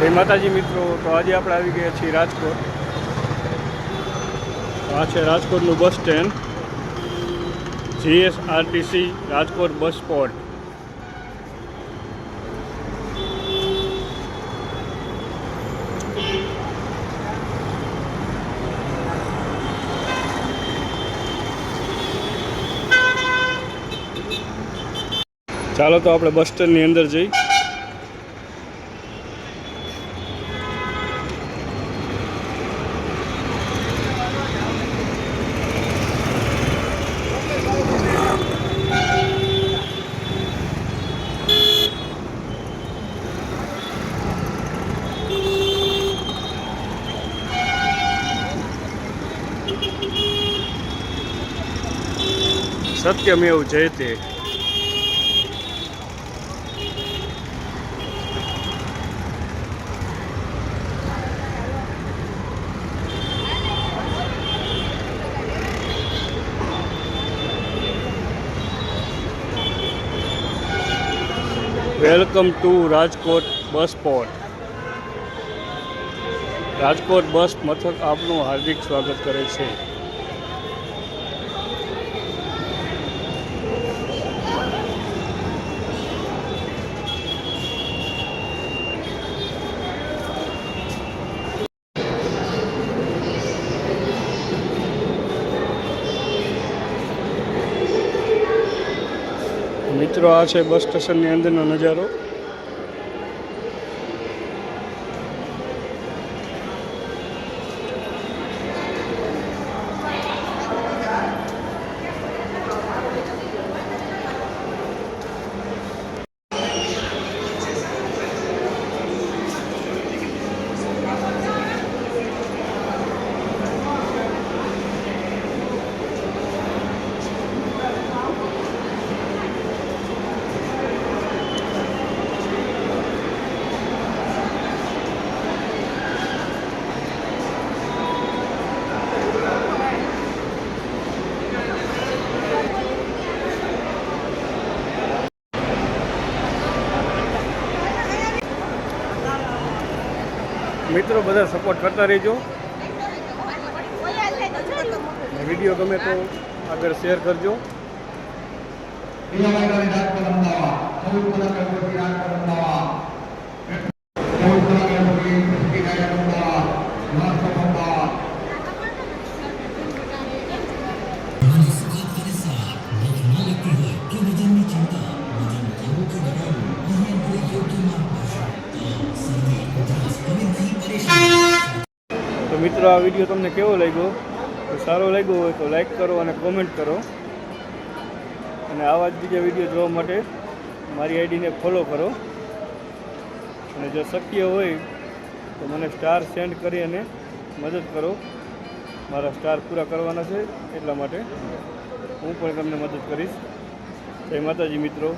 જય માતાજી મિત્રો, તો આજે આપણે આવી ગયા છીએ રાજકોટ. આ છે રાજકોટનું bus stand, GSRTC Rajkot bus spot. ચાલો તો આપણે બસ સ્ટેન્ડની અંદર જઈ. સત્યમેવ જયતે. Welcome to Rajkot bus spot. Rajkot bus મથક આપનું હાર્દિક સ્વાગત કરે છે. મિત્રો, આ છે બસ સ્ટેશનની અંદરનો નજારો. મિત્રો, બધા સપોર્ટ કરતા રહેજો. વિડીયો ગમે તો આગળ શેર કરજો. તો મિત્રો, આ વિડીયો તમને કેવો લાગ્યો? તો સારો લાગ્યો હોય તો લાઈક કરો અને કોમેન્ટ કરો. અને આવા જ બીજા વિડીયો જોવા માટે મારી આઈડીને ફોલો કરો. અને જો શક્ય હોય તો મને સ્ટાર સેન્ડ કરી અને મદદ કરો. મારા સ્ટાર પૂરા કરવાના છે, એટલા માટે હું પણ તમને મદદ કરીશ. જય માતાજી મિત્રો.